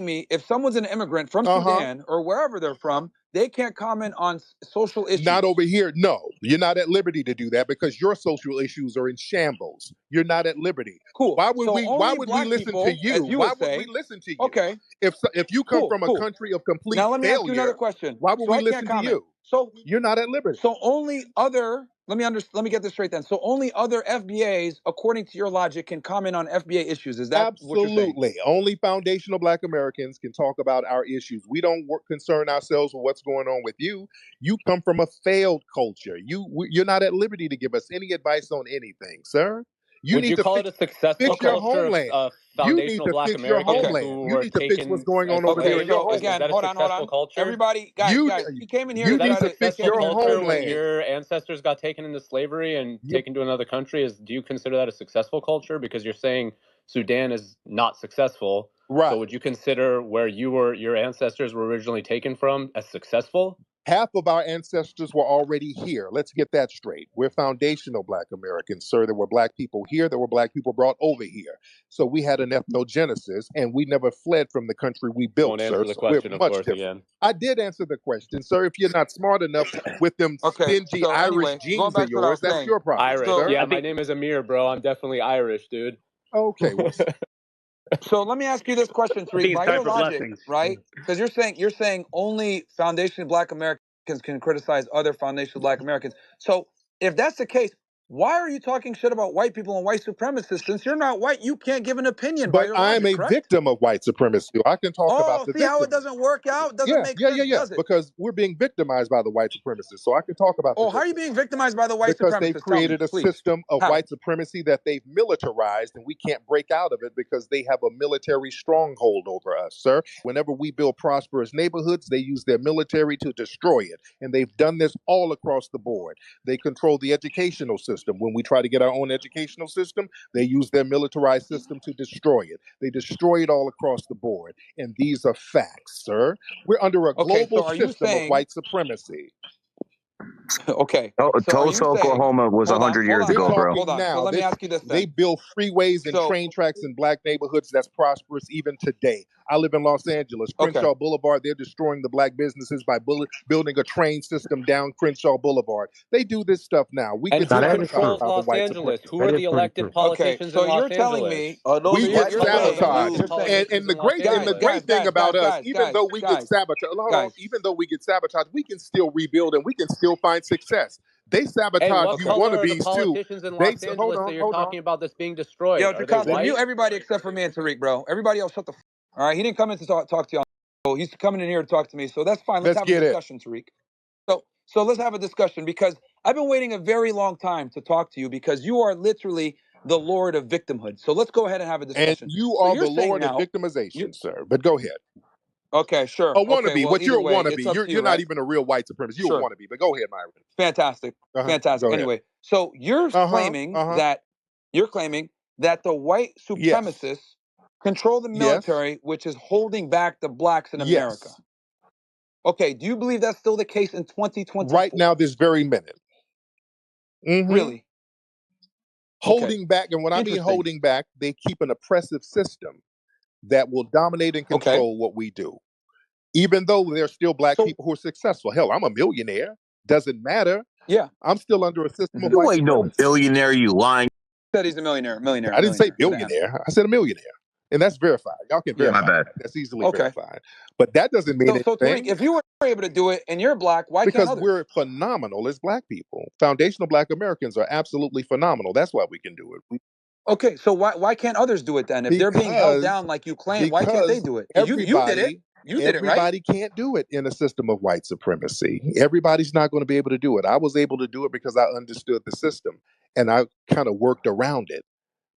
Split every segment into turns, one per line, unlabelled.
me if someone's an immigrant from
Uh-huh.
Sudan or wherever they're from, they can't comment on social issues?
Not over here. No, you're not at liberty to do that because your social issues are in shambles. You're not at liberty.
Cool.
Why would
So
we? Why
only
would we
black
listen
people,
to you?
as you
Why
would
would we
say.
listen to you?
Okay.
If you come from a
Cool.
country of complete
Now let me ask you another
failure,
question.
why would
So
we
I can't
listen to
comment.
you?
So
You're not at liberty.
only other, let me get this straight then. So only other FBAs, according to your logic, can comment on FBA issues. Is that what you're saying?
Absolutely. Only foundational Black Americans can talk about our issues. We don't concern ourselves with what's going on with you. You come from a failed culture. You're not at liberty to give us any advice on anything, sir. You
Would
need
you
to
call it a successful
fix your
culture
homeland.
of
You need
foundational
to
Black
fix your
Americans
Okay.
homeland.
who
You
were
need to fix what's
taken
going
as
on over there
Okay.
in your
slaves?
So
Is
homeland.
again,
that a
hold on.
successful culture?
Everybody,
You
guys, he came in here
you
to
Is that
need
try
a
to
to
fix
successful
your
culture when
homeland.
your ancestors got taken into slavery and
You-
taken to another country? Do you consider that a successful culture? Because you're saying Sudan is not successful.
right.
So would you consider where your ancestors were originally taken from as successful?
Half of our ancestors were already here. Let's get that straight. We're foundational Black Americans, sir. There were Black people here. There were Black people brought over here. So we had an ethnogenesis, and we never fled from the country we built,
Won't
sir.
answer the
So we're
question, of
much
course,
different.
again.
I did answer the question, sir. If you're not smart enough with them
Okay.
stingy
So
Irish
anyway, going
genes of
back to what I
yours,
was
that's
saying.
your problem,
Irish.
So
sir.
Yeah,
I
my
think
name is Amir, bro. I'm definitely Irish, dude.
Okay, well,
So let me ask you this question,
I
Tariq.
think it's
By
time
your
for
logic,
blessings.
right? Because you're saying only foundational Black Americans can criticize other foundational Black Americans. So if that's the case, why are you talking shit about white people and white supremacists? Since you're not white, you can't give an opinion by
but
your
I'm
logic,
a
correct?
victim of white supremacy. I can talk about
Oh,
the
see how it
victim.
doesn't work out? Doesn't
Yeah,
make
yeah, yeah,
sense,
yeah.
does it?
Because we're being victimized by the white supremacists. So I can talk about the
Oh, how are you
victim.
being victimized by the white
Because they've
supremacists? Tell me,
created a
please.
system of
How?
white supremacy that they've militarized, and we can't break out of it because they have a military stronghold over us, sir. Whenever we build prosperous neighborhoods, they use their military to destroy it. And they've done this all across the board. They control the educational system. When we try to get our own educational system, they use their militarized system to destroy it. They destroy it all across the board. And these are facts, sir. We're under a
Okay,
global
so are you
system of
saying
white supremacy.
okay? So are you
Tulsa,
saying
Oklahoma was
hold on,
100
hold
years
on,
We're
ago,
hold on,
bro.
hold
talking
on. So
now.
let me ask you this
They
then.
build freeways and
So
train tracks in Black neighborhoods that's prosperous even today. I live in Los Angeles.
okay.
Crenshaw Boulevard, they're destroying the Black businesses by building a train system down Crenshaw Boulevard. They do this stuff now. We
And
get
who
That is
sabotaged
true.
controls
by the
Los
white
Angeles? Who
supremacists.
are
That is
the
pretty
elected
true.
Okay,
politicians
so
in Los
you're telling
Angeles?
me,
We
so
get
you're saying,
sabotaged.
you're saying,
Politicians in Los
And the
Angeles.
great thing about us, even though we get
guys,
sabotaged, hold on, even though we get sabotaged, we can still rebuild and we can still find success. They
Hey,
sabotage
what
you
okay.
color are the
wannabes too.
politicians in
They
Los
hold
Angeles that
on,
you're
hold on.
talking about that's being destroyed?
Yo,
Are they
Jacasta,
white?
mute everybody except for me and Tariq, bro. Everybody else, shut the. All right, he didn't come in to talk to y'all. So he's coming in here to talk to me. So that's fine. Let's
Let's
have a
get it.
discussion, Tariq. So let's have a discussion because I've been waiting a very long time to talk to you because you are literally the lord of victimhood. So let's go ahead and have a
And
discussion.
you
So
are
you're
the
saying
Lord of
now, you
victimization, sir. But go ahead.
okay, sure,
A
okay.
wannabe,
Well,
but you're
either
a
way, it's
wannabe.
up to
You're
you,
not
right?
even a real white supremacist. You're a
Sure,
wannabe. But go ahead, Myron.
fantastic, fantastic.
Go ahead.
Anyway, so you're claiming that the white
Yes.
supremacists control the
Yes.
military, which is holding back the blacks in America.
Yes.
Okay, do you believe that's still the case in
Right
2024?
now, this very minute.
Really? Okay,
Holding back, and when I mean
interesting.
holding back, they keep an oppressive system that will dominate and
Okay,
control what we do. Even though there's still Black
so
people who are successful. Hell, I'm a millionaire. Doesn't matter.
yeah.
I'm still under a system of
Mhm.
You
white
ain't no
supremacy.
billionaire, you lying.
Said he's a millionaire,
I didn't say
with an M.
billionaire. I said a millionaire. And that's verified. Y'all can
Yeah.
My
verify
bad.
that. That's easily
Okay.
verified. But that doesn't mean
So Tariq,
anything
if you were able to do it and you're black, why can't
because
others?
we're phenomenal as Black people. Foundational Black Americans are absolutely phenomenal. That's why we can do it.
Okay, so why can't others do it then? If they're being held down like you claim, why can't they
Because
do it? Because you did it. You did it, right?
everybody can't do it in a system of white supremacy. Everybody's not going to be able to do it. I was able to do it because I understood the system and I kind of worked around it.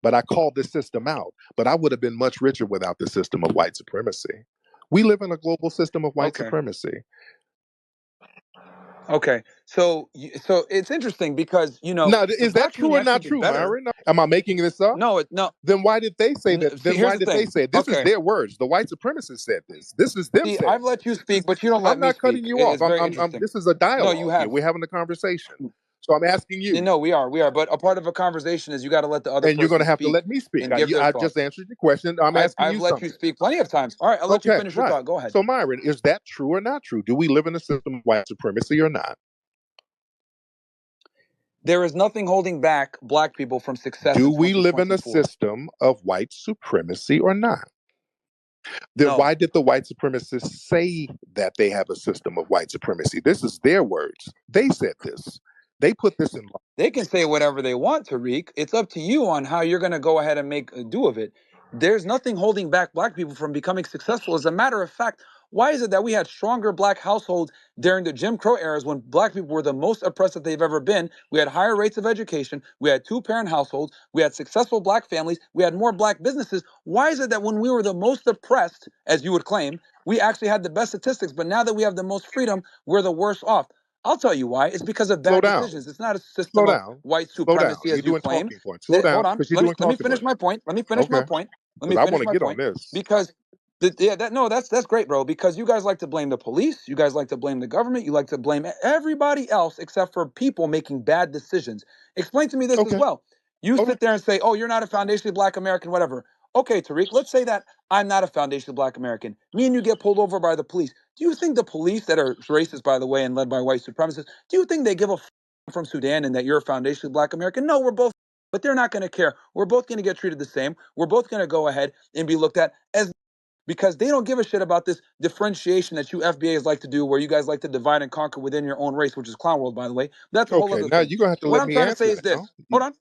But I called this system out. But I would have been much richer without the system of white supremacy. We live in a global system of white
Okay.
supremacy.
Okay. So it's interesting because
Now,
the
is
black
that true or
community
not
actually did
true,
better.
Myron? Am I making this up?
No.
Then why did they say that?
See,
Then why
here's the
did they
thing.
say it? This is
Okay.
their words? The white supremacists said this. This is them
See,
saying
I've let
this.
you speak, but you don't let
I'm
me
not cutting
speak.
you off.
It's very interesting.
This is a
No, you
dialogue here.
have.
We're having a conversation. So I'm asking you,
No, we are. But a part of a conversation is you got to let the other
and you're going
person
to have to
speak
let me speak.
and give their
I just
thoughts.
answered your question. I'm asking
I've
you
let you
something.
speak plenty of times. All right, I'll let you
Okay,
finish your
right.
thought. Go ahead.
So Myron, is that true or not true? Do we live in a system of white supremacy or not?
There is nothing holding back black people from success
Do
in
we live in a
2024.
system of white supremacy or not? Then
No.
why did the white supremacists say that they have a system of white supremacy? This is their words. They said this. They put this in law.
They can say whatever they want, Tariq. It's up to you on how you're going to go ahead and make a do of it. There's nothing holding back black people from becoming successful. As a matter of fact, why is it that we had stronger black households during the Jim Crow eras when black people were the most oppressed that they've ever been? We had higher rates of education. We had two-parent households. We had successful black families. We had more black businesses. Why is it that when we were the most oppressed, as you would claim, we actually had the best statistics, but now that we have the most freedom, we're the worst off? I'll tell you why. It's because of
Slow
bad
down.
decisions. It's not a
Slow
system of
down.
white
Slow down.
supremacy,
You're
as you
doing
claim.
talking points. Slow down
Hold on.
because you're
Let
doing
me
talking
finish
points.
my point. Let me finish my
Okay.
point. Let me
Because I
finish
want to
my
get on
point.
this.
Because that's great, bro. Because you guys like to blame the police. You guys like to blame the government. You like to blame everybody else except for people making bad decisions. Explain to me this as
Okay.
well. You
All right.
sit there and say, "Oh, you're not a foundationally black American, whatever." Okay, Tariq. Let's say that I'm not a foundationally black American. Me and you get pulled over by the police. Do you think the police that are racist, by the way, and led by white supremacists, do you think they give a from Sudan and that you're a foundationally black American? No, we're both, but they're not going to care. We're both going to get treated the same. We're both going to go ahead and be looked at as because they don't give a shit about this differentiation that you FBAs like to do, where you guys like to divide and conquer within your own race, which is clown world, by the way. That's a whole
Okay.
other
Now
thing.
you're going to have to
What
let
I'm
me
trying to say
answer
is this.
now.
Hold on.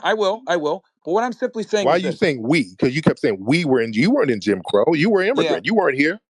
I will. But what I'm simply saying
Why are
is
you
this.
saying we? Because you kept saying we were in, you weren't in Jim Crow. You were
Yeah.
immigrant. You weren't here.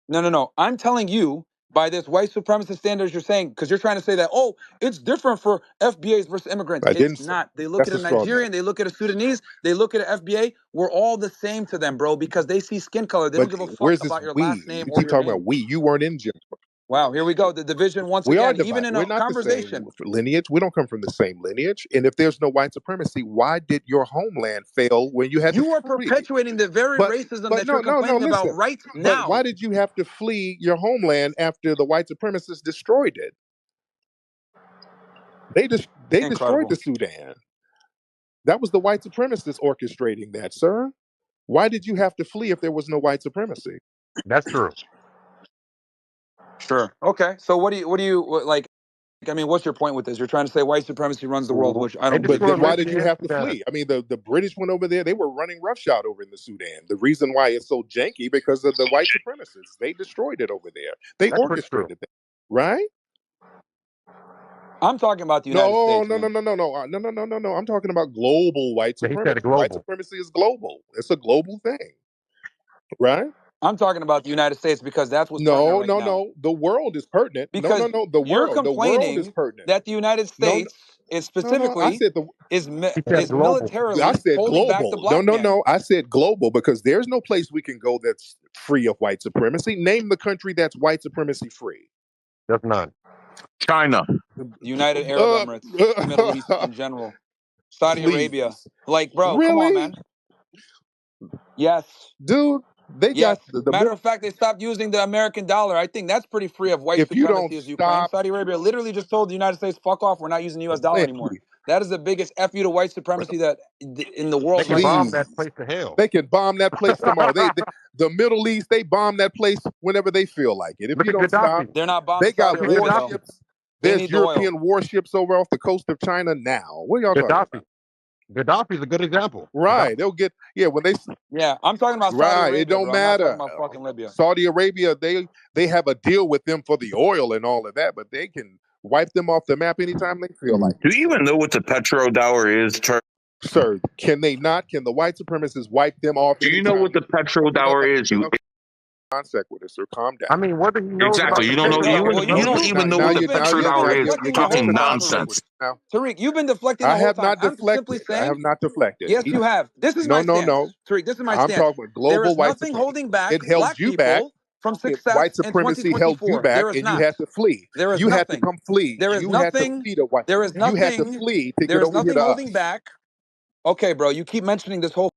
No. I'm telling you by this white supremacist standards you're saying, because you're trying to say that, oh, it's different for FBAs versus immigrants.
I
It's
didn't say
not. They look
that's
at a
a straw man.
Nigerian, they look at a Sudanese, they look at an FBA. We're all the same to them, bro, because they see skin color. They don't
But
give a fuck
where's this
about your
we?
last name
You
or
keep
your
talking
name.
about we. You weren't in Jim Crow.
Wow, here we go. The division once
We are
again, even
divided.
in
We're
a
not the same
conversation.
lineage. We don't come from the same lineage. And if there's no white supremacy, why did your homeland fail when you had to
You are
flee?
perpetuating the very
But
racism that you're
no.
complaining about
Listen.
right
But
now.
why did you have to flee your homeland after the white supremacists destroyed it? They destroyed
Incredible.
the Sudan. That was the white supremacists orchestrating that, sir. Why did you have to flee if there was no white supremacy?
That's true.
Sure. Okay. So like? I mean, what's your point with this? You're trying to say white supremacy runs the world, which I
They
don't believe
But
is
destroyed
then why
true.
did you
Libya.
have to flee? I mean, the British went over there. They were running roughshod over in the Sudan. The reason why it's so janky because of the white supremacists. They destroyed it over there. They
That's pretty true.
orchestrated that, right?
I'm talking about the United
No,
States,
no, no,
man.
no, no, no, no, no, no, no, no. I'm talking about global white
But he said it
supremacy. White
global.
supremacy is global. It's a global thing, right?
I'm talking about the United States because that's what's pertinent
No,
right
no,
now.
no. The world is pertinent. No, no,
Because
no.
you're
The world is
complaining
pertinent.
that the United
No, no,
States is
no. I
specifically
said the
He said
is
global.
I
militarily
said
holding back the
global. No,
black
no,
man.
no. I said global because there's no place we can go that's free of white supremacy. Name the country that's white supremacy free.
There's none.
China.
The United Arab
Uh,
Emirates, the Middle East in general, Saudi Arabia.
please.
Like, bro, come on,
Really?
man. Yes.
Dude, they
Yes.
got the
Matter of fact, they stopped using the American dollar. I think that's pretty free of white
if you don't
supremacy, as you claim.
stop,
Saudi Arabia literally just told the United States, fuck off, we're not using the US dollar
man,
anymore.
please.
That is the biggest F you to white supremacy that in the
They
world
can
right now.
bomb
Please.
that place to hell.
They can bomb that place tomorrow. The Middle East, they bomb that place whenever they feel like it. If
Look
you
at
don't stop,
Gaddafi.
They're not
they
bombing Saudi
got
Look at
Arabia, though.
Gaddafi.
warships.
They
There's
need the oil.
European warships over off the coast of China now. What are y'all talking
Gaddafi.
about?
Gaddafi's a good example.
Right.
Gaddafi.
They'll get, yeah, when they,
Yeah, I'm talking about Saudi
right. It
Arabia,
don't
bro. I'm not talking
matter.
about fucking Libya.
Saudi Arabia, they have a deal with them for the oil and all of that, but they can wipe them off the map anytime they feel like
Do
it,
you
sir.
even know what the petrodollar is?
Sir, can they not? Can the white supremacists wipe them off
Do you know
anytime?
what the petrodollar is? You
Non sequitur, sir. Calm
I
down.
mean, whether he knows
exactly.
about
You
the
don't know.
petrol
Bingo.
is
Well,
You
another
don't
thing.
you've
even
been
know what the
you've been
petrodollar is.
deflecting the whole
Talking
time,
non
Tariq.
nonsense.
sequitur. Now,
Tariq, you've been deflecting the
I
whole
have
time.
not
I'm simply
deflected. I have
saying,
not deflected.
yes, you have. This is
No,
my
no,
stance.
no.
Tariq, this is my
I'm
stance.
talking about
There
global
is
white
nothing
supremacy.
holding back
It held
black
you back.
people from
White
success in
supremacy held you
2024.
back,
There is
and you
not.
had to flee.
There is
You had to
nothing.
come flee.
There is
You had to
nothing.
flee to white.
There is
You had to
nothing.
flee to
There
get
is
over here
nothing
to
holding
us.
back. Okay, bro, you keep mentioning this whole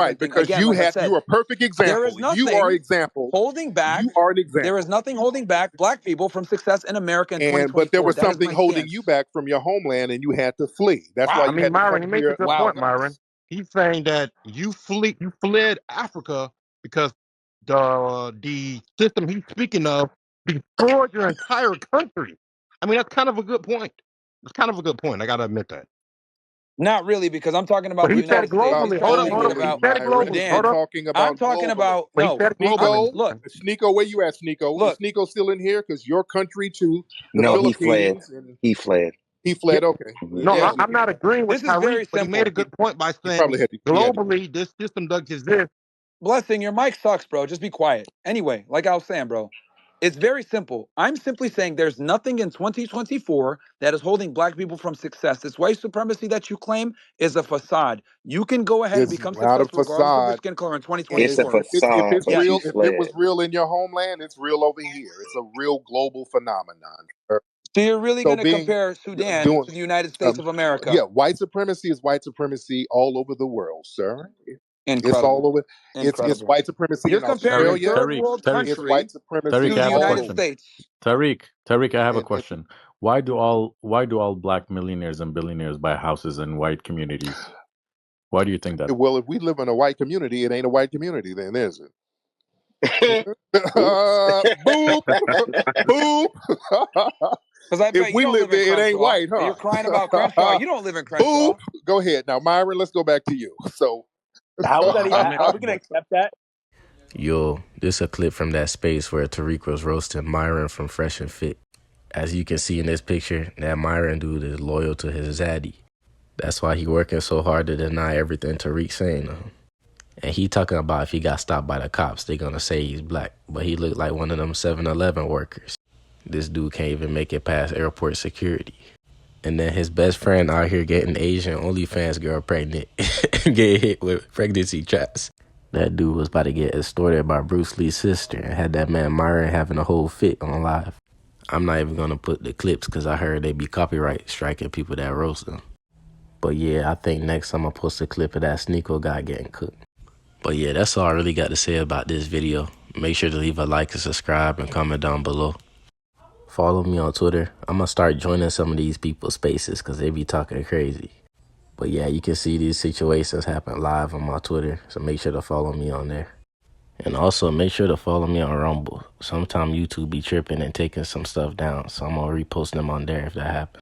Right,
thing.
because
Again, like I said,
you're a perfect
there
example.
is
You are
nothing
example.
holding back.
You are an
There is
example.
nothing holding back black people from success in America in
But there
2024.
was
That is
something
my
holding you
stance.
back from your homeland, and you had to flee. That's why
Wow.
I
you
mean,
had to
Myron,
come
he makes a
here
good
Wow.
point,
illegally.
Myron. He's saying that you fled Africa because the system he's speaking of destroyed your entire country. I mean, that's kind of a good point. It's kind of a good point. I gotta admit that.
Not really, because I'm talking
But
about the
he said it
United States. He's
globally.
probably
Hold
thinking
up. He
Globally,
about
said it
Myron.
globally.
We're
Hold
Sudan.
up.
talking
I'm
about
talking
globally.
about,
But he
no,
said it globally.
Sneako,
look,
Sneako, where you at, Sneako? Is
look,
Sneako still in here? Because your country to the
No, he fled.
Philippines, and
He fled.
he
Yeah.
fled. Okay,
No,
yeah.
well,
I'm not agreeing with
This is
Tariq,
very
but he made a
simple.
good point by
he
saying
probably had to.
globally this system does exist.
Blessing, your mic sucks, bro. Just be quiet. Anyway, like I was saying, bro, it's very simple. I'm simply saying there's nothing in 2024 that is holding black people from success. This white supremacy that you claim is a facade. You can go ahead and
It's
become
not a
successful regardless of your
facade.
skin color in
And
It's a
2024.
if
facade,
it's
but
Yes.
you
real, if it was
fled.
real in your homeland, it's real over here. It's a real global phenomenon.
So you're really
So
going to
being
compare Sudan
doing
to the United States
um,
of America?
yeah, white supremacy is white supremacy all over the world, sir. It's all
Incredible.
over. It's
Incredible.
white supremacy
You're
in
comparing a
Tariq,
Australia.
third
Tariq,
world
Tariq,
It's
country
white supremacy
Tariq,
to
I
the
have a
United
all
question.
over.
States.
Tariq, I have a
And
question. Why do all black millionaires and billionaires buy houses in white communities? Why do you think that?
well, if we live in a white community, it ain't a white community, then is it?
Oops.
Boop, boop.
Because I
If
bet you
we
don't
live
live in
there, it ain't
Crenshaw.
white,
And
huh?
you're crying about Crenshaw. You don't live in
Boop.
Crenshaw.
Go ahead now, Myron. Let's go back to you. So,
How is that?
I mean,
Are we gonna accept that?
Yo, this a clip from that space where Tariq was roasting Myron from Fresh and Fit. As you can see in this picture, that Myron dude is loyal to his zaddy. That's why he working so hard to deny everything Tariq saying to him. And he talking about if he got stopped by the cops, they gonna say he's black. But he look like one of them 7-Eleven workers. This dude can't even make it past airport security. And then his best friend out here getting Asian OnlyFans girl pregnant. Get hit with pregnancy traps. That dude was about to get extorted by Bruce Lee's sister and had that man Myron having a whole fit on live. I'm not even gonna put the clips because I heard they be copyright striking people that roast them. But yeah, I think next I'm gonna post a clip of that Sneako guy getting cooked. But yeah, that's all I really got to say about this video. Make sure to leave a like and subscribe and comment down below. Follow me on Twitter. I'm gonna start joining some of these people's spaces because they be talking crazy. But yeah, you can see these situations happen live on my Twitter, so make sure to follow me on there. And also make sure to follow me on Rumble. Sometimes YouTube be tripping and taking some stuff down, so I'm gonna repost them on there if that happens.